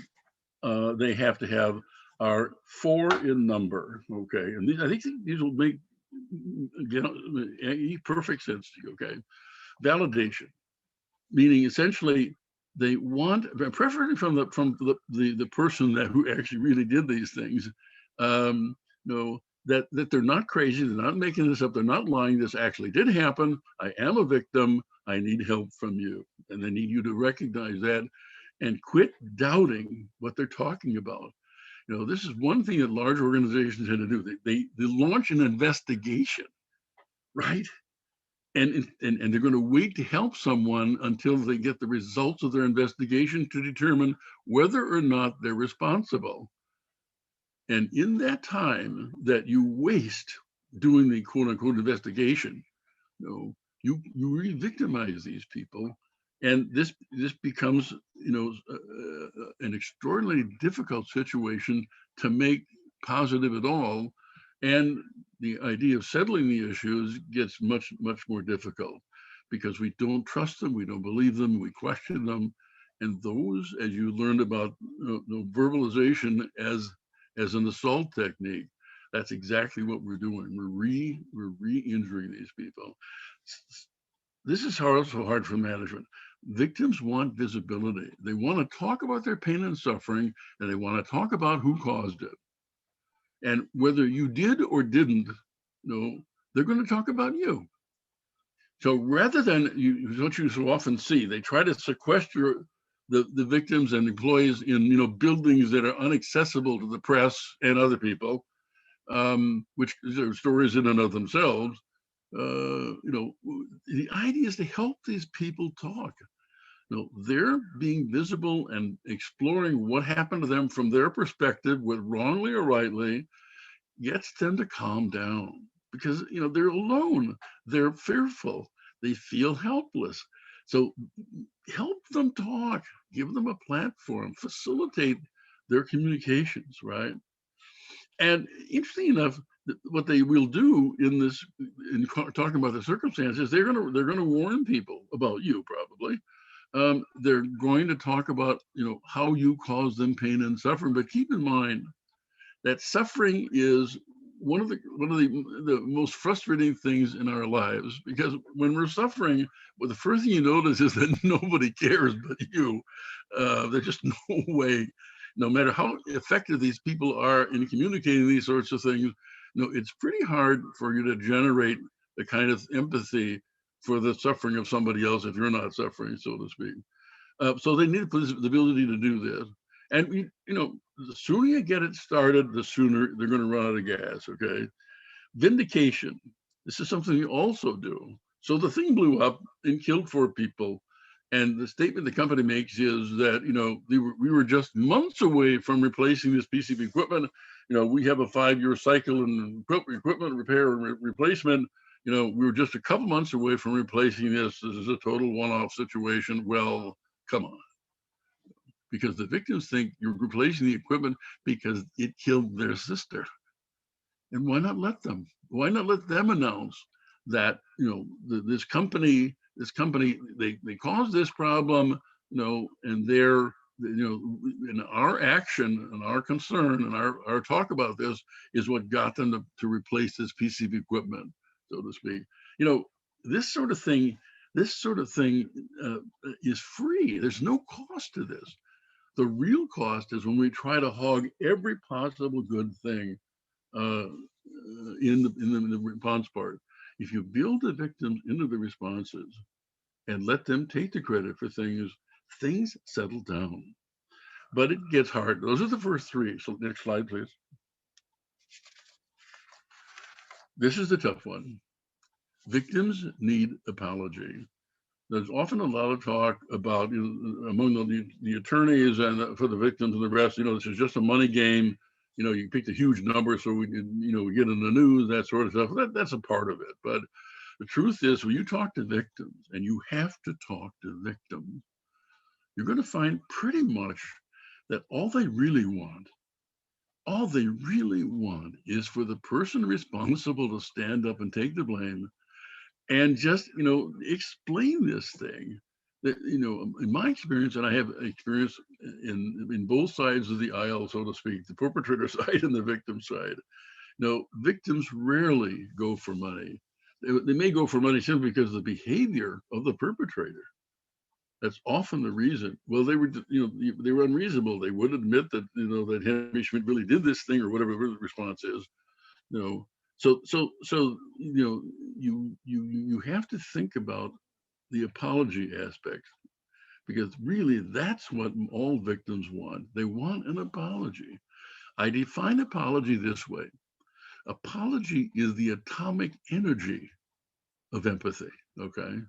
they have to have are 4 in number. Okay, and I think these will make perfect sense to you. Okay, validation, meaning essentially they want, preferably from the person who actually really did these things, that they're not crazy, they're not making this up, they're not lying. This actually did happen. I am a victim. I need help from you, and they need you to recognize that and quit doubting what they're talking about. This is one thing that large organizations tend to do. They launch an investigation, right? And they're going to wait to help someone until they get the results of their investigation to determine whether or not they're responsible. And in that time that you waste doing the quote unquote investigation, you re-victimize these people, and this becomes an extraordinarily difficult situation to make positive at all. And the idea of settling the issues gets much more difficult because we don't trust them, we don't believe them, we question them. And those, as you learned about verbalization as an assault technique, that's exactly what we're doing. We're re-injuring these people. This is also hard for management. Victims want visibility. They want to talk about their pain and suffering, and they want to talk about who caused it. And whether you did or didn't, they're going to talk about you. So rather than what you so often see, they try to sequester the victims and employees in buildings that are inaccessible to the press and other people, which are stories in and of themselves. The idea is to help these people talk. They're being visible and exploring what happened to them from their perspective, whether wrongly or rightly, gets them to calm down because they're alone, they're fearful, they feel helpless. So help them talk, give them a platform, facilitate their communications, right? And interesting enough, what they will do in talking about the circumstances, they're gonna warn people about you probably. They're going to talk about how you cause them pain and suffering, but keep in mind that suffering is one of the most frustrating things in our lives, because when we're suffering, well, the first thing you notice is that nobody cares but you. There's just no way, no matter how effective these people are in communicating these sorts of things, it's pretty hard for you to generate the kind of empathy for the suffering of somebody else if you're not suffering, so to speak. So they need the ability to do this. And the sooner you get it started, the sooner they're going to run out of gas. Okay. Vindication. This is something you also do. So the thing blew up and killed 4 people. And the statement the company makes is that, we were just months away from replacing this piece of equipment. We have a 5-year cycle in equipment repair and replacement. We were just a couple months away from replacing this. This is a total one-off situation. Well, come on. Because the victims think you're replacing the equipment because it killed their sister. And why not let them? Why not let them announce that, this company, they caused this problem, and they're, in our action and our concern and our talk about this is what got them to replace this piece of equipment, so to speak. This sort of thing is free. There's no cost to this. The real cost is when we try to hog every possible good thing in the response part. If you build the victims into the responses and let them take the credit for things settle down. But it gets hard. Those are the first 3. So next slide, please. This is the tough one. Victims need apology. there's often a lot of talk about, among the attorneys and for the victims and the rest, this is just a money game. You picked a huge number so we get in the news, that sort of stuff. That's a part of it. But the truth is, when you talk to victims, and you have to talk to victims, you're going to find pretty much that all they really want is for the person responsible to stand up and take the blame and just, explain this thing. That, in my experience, and I have experience in both sides of the aisle, so to speak, the perpetrator side and the victim side. Victims rarely go for money. They may go for money simply because of the behavior of the perpetrator. That's often the reason. Well, they were unreasonable. They would admit that, that Henry Schmidt really did this thing or whatever the response is. So you have to think about the apology aspect, because really that's what all victims want. They want an apology. I define apology this way. Apology is the atomic energy of empathy, okay?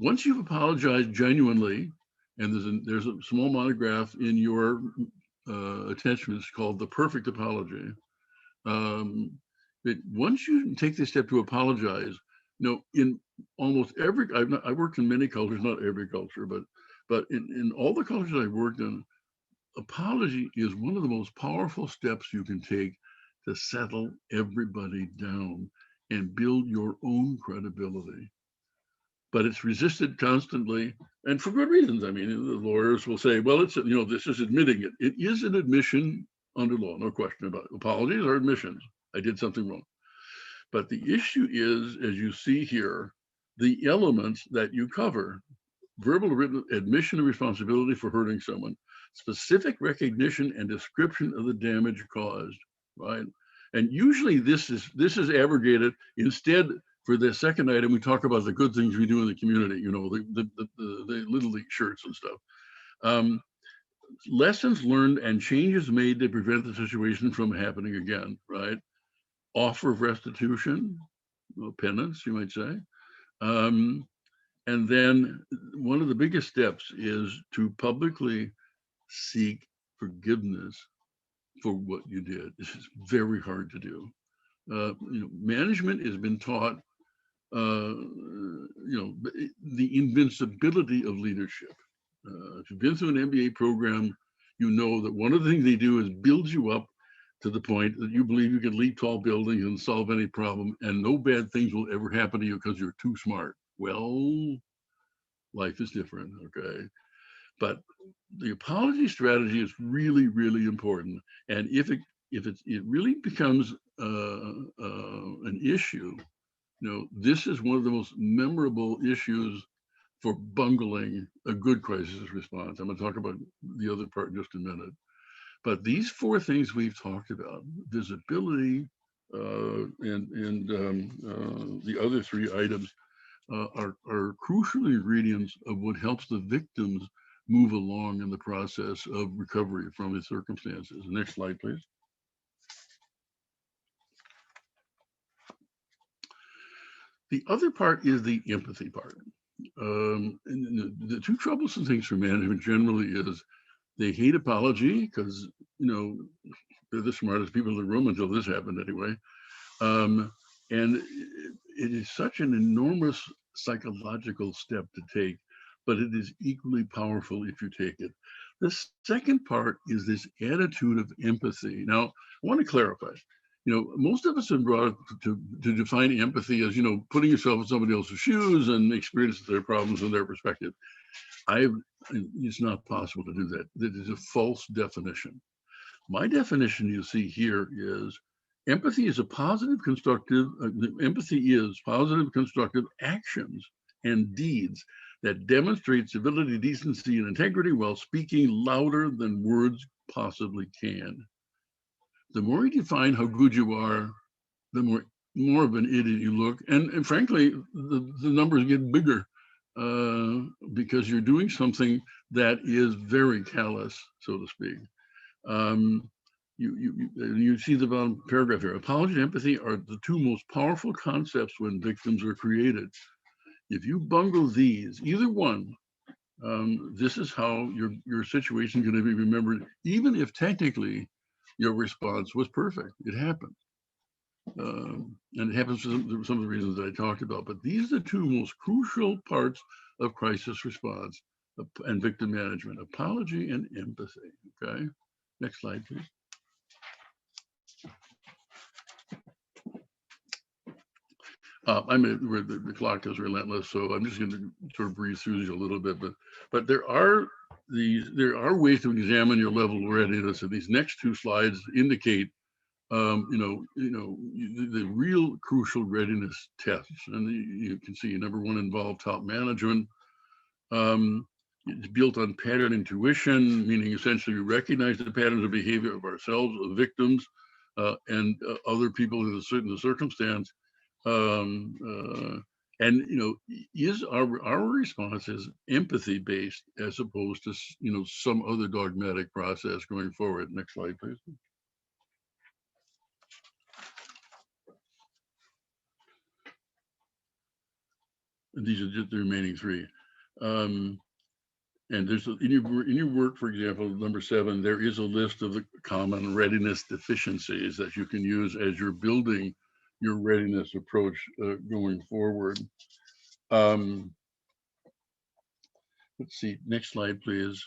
Once you've apologized genuinely, and there's a small monograph in your attachments called The Perfect Apology. Once you take the step to apologize, in almost every, I worked in many cultures, not every culture, but in all the cultures I've worked in, apology is one of the most powerful steps you can take to settle everybody down and build your own credibility. But it's resisted constantly, and for good reasons. I mean, the lawyers will say, well, it's, this is admitting it. It is an admission under law, no question about it. Apologies are admissions. I did something wrong. But the issue is, as you see here, the elements that you cover: verbal, written admission of responsibility for hurting someone, specific recognition and description of the damage caused, right? And usually this is abrogated. Instead, for the second item, we talk about the good things we do in the community, the Little League shirts and stuff. Lessons learned and changes made to prevent the situation from happening again, right? Offer of restitution, penance, you might say. And then one of the biggest steps is to publicly seek forgiveness for what you did. This is very hard to do. Management has been taught, the invincibility of leadership. If you've been through an MBA program, you know that one of the things they do is build you up to the point that you believe you can leap tall buildings and solve any problem, and no bad things will ever happen to you because you're too smart. Well, life is different, okay? But the apology strategy is really, really important. And if it really becomes an issue, this is one of the most memorable issues for bungling a good crisis response. I'm going to talk about the other part in just a minute. But these four things we've talked about: visibility, and the other three items are crucial ingredients of what helps the victims move along in the process of recovery from the circumstances. Next slide, please. The other part is the empathy part. And the two troublesome things for management generally is they hate apology because, they're the smartest people in the room until this happened anyway. And it is such an enormous psychological step to take, but it is equally powerful if you take it. The second part is this attitude of empathy. Now, I want to clarify. Most of us have brought to define empathy as, putting yourself in somebody else's shoes and experience their problems from their perspective. It's not possible to do that. That is a false definition. My definition you see here is empathy is positive, constructive actions and deeds that demonstrate civility, decency, and integrity while speaking louder than words possibly can. The more you define how good you are, the more of an idiot you look. And frankly, the numbers get bigger because you're doing something that is very callous, so to speak. You see the bottom paragraph here. Apology and empathy are the two most powerful concepts when victims are created. If you bungle these, either one, this is how your situation is going to be remembered, even if technically your response was perfect. It happened. And it happens for some of the reasons that I talked about. But these are the two most crucial parts of crisis response and victim management: apology and empathy. Okay, next slide, please. The clock is relentless, so I'm just going to sort of breeze through these a little bit. But there are ways to examine your level of readiness, and these next two slides indicate the real crucial readiness tests. And you can see number one involved top management. It's built on pattern intuition, meaning essentially we recognize the patterns of behavior of ourselves, of victims, and other people in a certain circumstance. Is our response is empathy based as opposed to some other dogmatic process going forward. Next slide, please. And these are just the remaining three. And there's in your work, for example, number 7, there is a list of the common readiness deficiencies that you can use as you're building your readiness approach going forward. Let's see, next slide, please.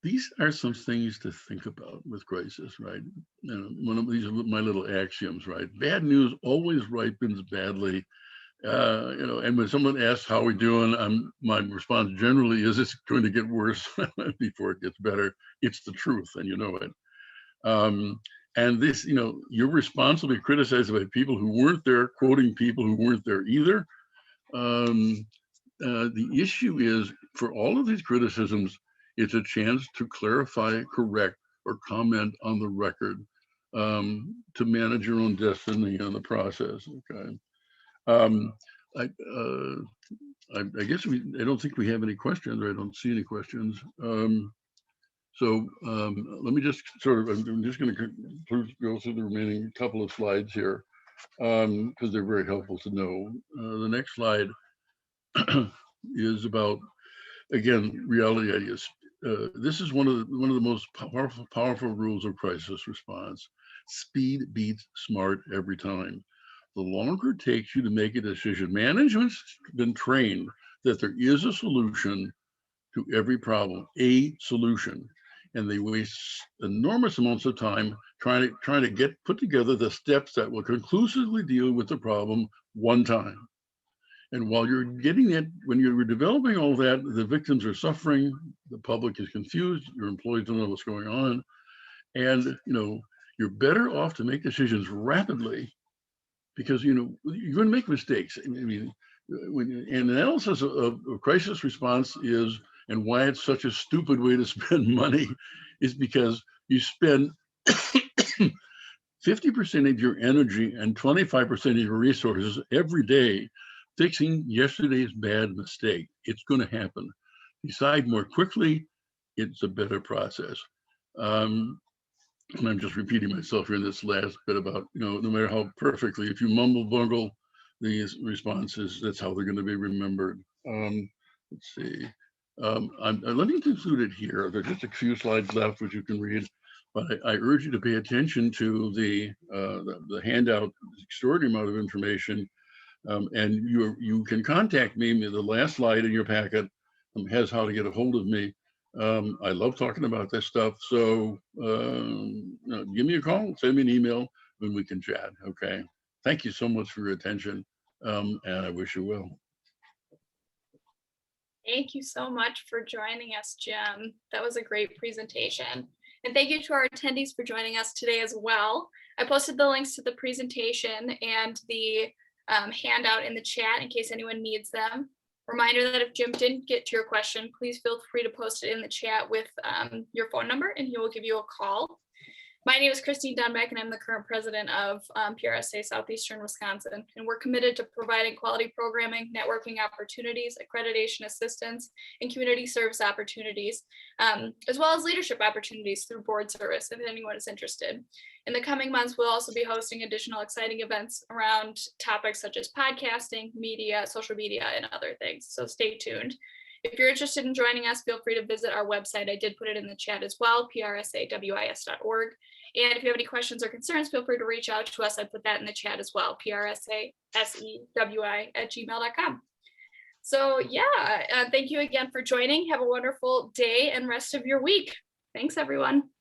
These are some things to think about with crisis, right? One of these are my little axioms, right? Bad news always ripens badly. And when someone asks how we're doing, my response generally is it's going to get worse before it gets better. It's the truth, and you know it. And this, you're responsibly criticized by people who weren't there, quoting people who weren't there either. The issue is, for all of these criticisms, it's a chance to clarify, correct, or comment on the record to manage your own destiny in the process. Okay. I guess I don't think we have any questions, or I don't see any questions. So let me just I'm just going to go through the remaining couple of slides here because they're very helpful to know. The next slide is about, again, reality ideas. This is one of the most powerful rules of crisis response. Speed beats smart every time. The longer it takes you to make a decision, management's been trained that there is a solution to every problem, a solution, and they waste enormous amounts of time trying to put together the steps that will conclusively deal with the problem one time. And while you're getting it, when you're developing all that, the victims are suffering, the public is confused, your employees don't know what's going on, and you're better off to make decisions rapidly, because you're going to make mistakes. I mean, when an analysis of crisis response is, and why it's such a stupid way to spend money, is because you spend 50% of your energy and 25% of your resources every day fixing yesterday's bad mistake. It's going to happen. Decide more quickly, it's a better process. And I'm just repeating myself here in this last bit about, no matter how perfectly, if you mumble bungle these responses, that's how they're going to be remembered. Let's see. Let me conclude it here. There's just a few slides left, which you can read, but I urge you to pay attention to the handout, extraordinary amount of information. And you can contact me. The last slide in your packet has how to get a hold of me. I love talking about this stuff. So give me a call, send me an email, and we can chat. Okay. Thank you so much for your attention. And I wish you well. Thank you so much for joining us, Jim. That was a great presentation. And thank you to our attendees for joining us today as well. I posted the links to the presentation and the handout in the chat in case anyone needs them. Reminder that if Jim didn't get to your question, please feel free to post it in the chat with your phone number and he will give you a call. My name is Christine Dunbeck, and I'm the current president of PRSA Southeastern Wisconsin. And we're committed to providing quality programming, networking opportunities, accreditation assistance, and community service opportunities, as well as leadership opportunities through board service if anyone is interested. In the coming months, we'll also be hosting additional exciting events around topics such as podcasting, media, social media, and other things. So stay tuned. If you're interested in joining us, feel free to visit our website. I did put it in the chat as well, prsawis.org. And if you have any questions or concerns, feel free to reach out to us. I put that in the chat as well, prsasewi@gmail.com. So yeah, thank you again for joining. Have a wonderful day and rest of your week. Thanks, everyone.